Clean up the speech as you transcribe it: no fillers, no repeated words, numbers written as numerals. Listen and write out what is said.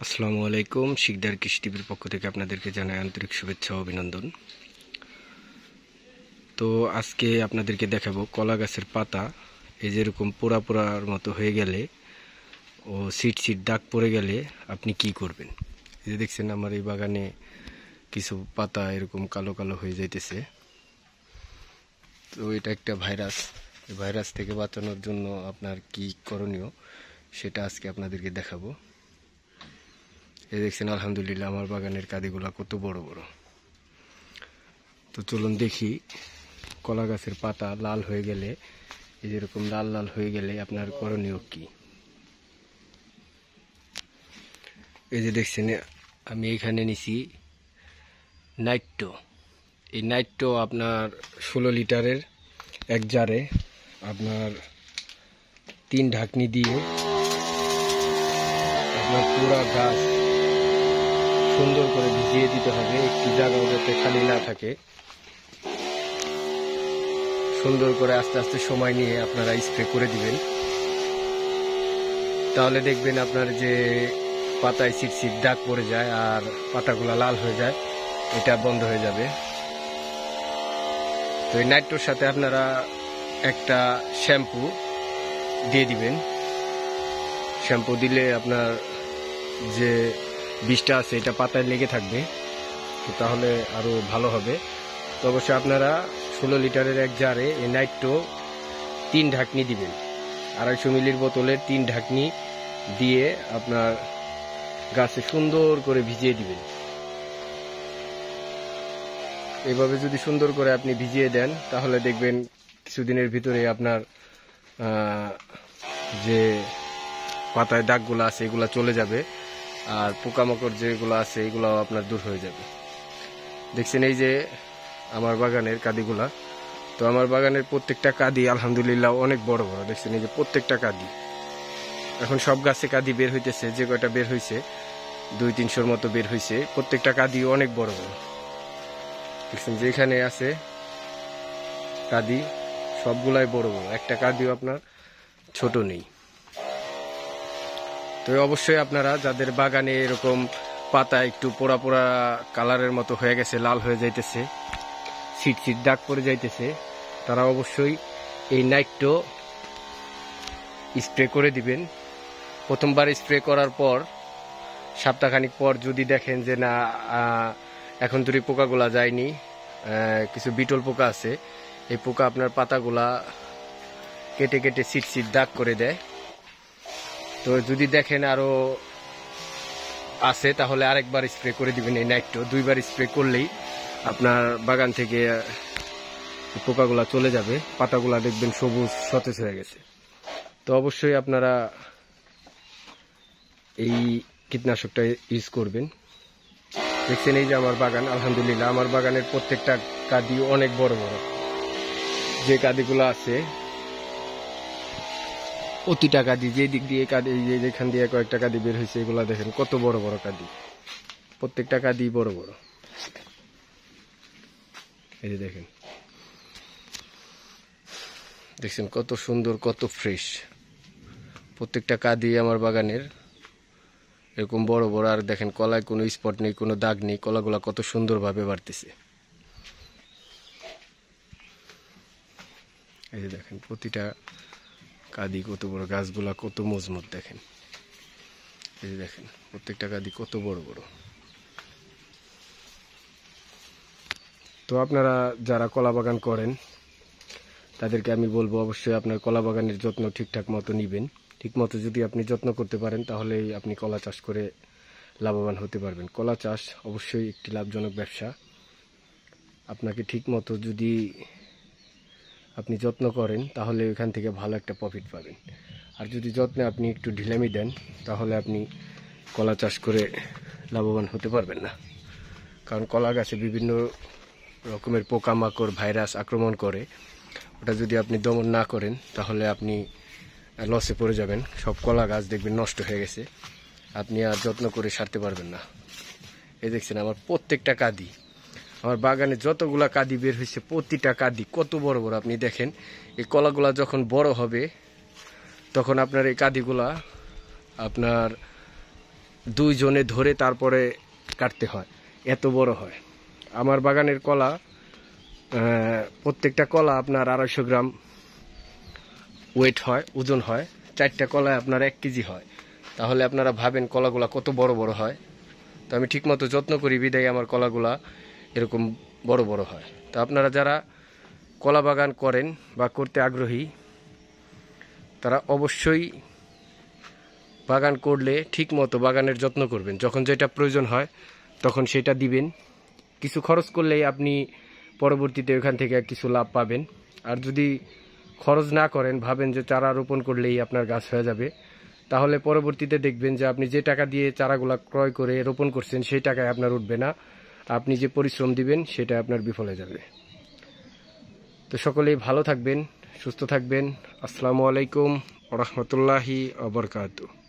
আসসালামু আলাইকুম। শিকদার কৃষি টিভির পক্ষ থেকে আপনাদেরকে জানাই আন্তরিক শুভেচ্ছা ও অভিনন্দন। তো আজকে আপনাদেরকে দেখাবো কলা গাছের পাতা এই যেরকম পোড়া পোড়ার মতো হয়ে গেলে ও সিট দাগ পড়ে গেলে আপনি কি করবেন। এই যে দেখছেন আমার এই বাগানে কিছু পাতা এরকম কালো কালো হয়ে যাইতেছে। তো এটা একটা ভাইরাস। এই ভাইরাস থেকে বাঁচানোর জন্য আপনার কি করণীয় সেটা আজকে আপনাদেরকে দেখাবো। এই দেখছেন আলহামদুলিল্লাহ আমার বাগানের কাঁদিগুলা কত বড় বড়। তো চলুন দেখি কলা গাছের পাতা লাল হয়ে গেলে, এই যেরকম লাল লাল হয়ে গেলে আপনার করণীয় কি। এই যে দেখছেন আমি এখানে নিছি নাইট্রো। এই নাইট্রো আপনার 16 লিটারের এক জারে আপনার 3 ঢাকনি দিয়ে আপনার পুরা গাছ সুন্দর করে ভিজিয়ে দিতে হবে। একটি জায়গাও যাতে খালি না থাকে। সুন্দর করে আস্তে আস্তে সময় নিয়ে আপনারা স্প্রে করে দিবেন। তাহলে দেখবেন আপনার যে পাতায় সিট দাগ পড়ে যায় আর পাতাগুলা লাল হয়ে যায়, এটা বন্ধ হয়ে যাবে। তো এই নাইট্রোর সাথে আপনারা একটা শ্যাম্পু দিয়ে দিবেন। শ্যাম্পু দিলে আপনার যে বিষটা আছে এটা পাতায় লেগে থাকবে, তো তাহলে আরো ভালো হবে। তো অবশ্যই আপনারা 16 লিটারের এক জারে এই নাইট্রো 3 ঢাকনি দিবেন। 250 মিলির বোতলে 3 ঢাকনি দিয়ে আপনার গাছে সুন্দর করে ভিজিয়ে দিবেন। এভাবে যদি সুন্দর করে আপনি ভিজিয়ে দেন তাহলে দেখবেন কিছুদিনের ভিতরে আপনার যে পাতায় দাগগুলো আছে এগুলো চলে যাবে, আর পোকামাকড় যেগুলো আছে এগুলো আপনার দূর হয়ে যাবে। দেখছেন এই যে আমার বাগানের কাঁদিগুলা। তো আমার বাগানের প্রত্যেকটা কাঁদি আলহামদুলিল্লাহ অনেক বড় বড়। দেখছেন এই যে প্রত্যেকটা কাঁদি। এখন সব গাছে কাঁদি বের হইতেছে, যে কয়টা বের হয়েছে 200-300 মতো বের হয়েছে। প্রত্যেকটা কাঁদি অনেক বড় বড়। দেখছেন যেখানে আছে কাঁদি সবগুলাই বড় বড়, একটা কাঁদিও আপনার ছোট নেই। তো অবশ্যই আপনারা যাদের বাগানে এরকম পাতা একটু পোড়া পোড়া কালারের মতো হয়ে গেছে, লাল হয়ে যাইতেছে, সিট দাগ পড়ে যাইতেছে, তারা অবশ্যই এই নাইট্রো স্প্রে করে দিবেন। প্রথমবার স্প্রে করার পর সপ্তাহখানিক পর যদি দেখেন যে না এখন তোর পোকাগুলা যায়নি, কিছু বিটল পোকা আছে, এই পোকা আপনার পাতাগুলা কেটে কেটে সিট দাগ করে দেয়। তো যদি দেখেন আরো আছে তাহলে আরেকবার স্প্রে করে দিবেন এই নাইট্রো। 2 বার স্প্রে করলেই আপনার বাগান থেকে পোকাগুলা চলে যাবে, পাতাগুলা দেখবেন সবুজ সতেজ হয়ে গেছে। তো অবশ্যই আপনারা এই কীটনাশকটা ইউজ করবেন। দেখছেন এই যে আমার বাগান আলহামদুলিল্লাহ আমার বাগানের প্রত্যেকটা কাঁদি অনেক বড় বড়। যে কাঁদিগুলো আছে প্রতিটা কাঁদি যে দিক দিয়ে কাঁদি, যেখান দিয়ে কয়েকটা কাঁদি বের হয়েছে এগুলা দেখেন কত বড় বড় কাঁদি। প্রত্যেকটা কাঁদি বড় বড়। এই যে দেখেন, দেখছেন কত সুন্দর কত ফ্রেশ। প্রত্যেকটা কাঁদি আমার বাগানের এরকম বড় বড়। আর দেখেন কলায় কোনো স্পট নেই, কোনো দাগ নেই, কলাগুলা কত সুন্দরভাবে বাড়তেছে। এই যে দেখেন প্রতিটা কাঁদি কত বড়, গাছগুলা কত মজবুত দেখেন। এই যে দেখেন প্রত্যেকটা কাঁদি কত বড় বড়। তো আপনারা যারা কলা বাগান করেন তাদেরকে আমি বলবো অবশ্যই আপনার কলা বাগানের যত্ন ঠিকঠাক মতো নিবেন। ঠিক মতো যদি আপনি যত্ন করতে পারেন তাহলেই আপনি কলা চাষ করে লাভবান হতে পারবেন। কলা চাষ অবশ্যই একটি লাভজনক ব্যবসা। আপনাকে ঠিক মতো যদি আপনি যত্ন করেন তাহলে এখান থেকে ভালো একটা প্রফিট পাবেন। আর যদি যত্নে আপনি একটু ঢিলামি দেন তাহলে আপনি কলা চাষ করে লাভবান হতে পারবেন না। কারণ কলা গাছে বিভিন্ন রকমের পোকামাকড় ভাইরাস আক্রমণ করে, ওটা যদি আপনি দমন না করেন তাহলে আপনি লসে পড়ে যাবেন। সব কলা গাছ দেখবেন নষ্ট হয়ে গেছে, আপনি আর যত্ন করে সারতে পারবেন না। এই দেখছেন আমার প্রত্যেকটা কাঁদি, আমার বাগানে যতগুলা কাঁদি বের হয়েছে প্রতিটা কাঁদি কত বড় বড়। আপনি দেখেন এই কলাগুলা যখন বড় হবে তখন আপনার এই কাঁদিগুলা আপনার দুইজনে ধরে তারপরে কাটতে হয়, এত বড় হয়। আমার বাগানের কলা প্রত্যেকটা কলা আপনার 250 গ্রাম ওয়েট হয়, ওজন হয়। 4টা কলায় আপনার 1 কেজি হয়। তাহলে আপনারা ভাবেন কলাগুলা কত বড় বড় হয়। তো আমি ঠিকমতো যত্ন করি বিদায় আমার কলাগুলা এরকম বড় বড় হয়। তো আপনারা যারা কলা বাগান করেন বা করতে আগ্রহী, তারা অবশ্যই বাগান করলে ঠিকমতো বাগানের যত্ন করবেন। যখন যেটা প্রয়োজন হয় তখন সেটা দিবেন। কিছু খরচ করলেই আপনি পরবর্তীতে ওখান থেকে কিছু লাভ পাবেন। আর যদি খরচ না করেন, ভাবেন যে চারা রোপণ করলেই আপনার গাছ হয়ে যাবে, তাহলে পরবর্তীতে দেখবেন যে আপনি যে টাকা দিয়ে চারাগুলা ক্রয় করে রোপণ করছেন সেই টাকায় আপনার উঠবে না। আপনি যে পরিশ্রম দিবেন সেটা আপনার বিফলে যাবে। তো সকলেই ভালো থাকবেন, সুস্থ থাকবেন। আসসালামু আলাইকুম ওয়া রাহমাতুল্লাহি ওয়া বারাকাতুহু।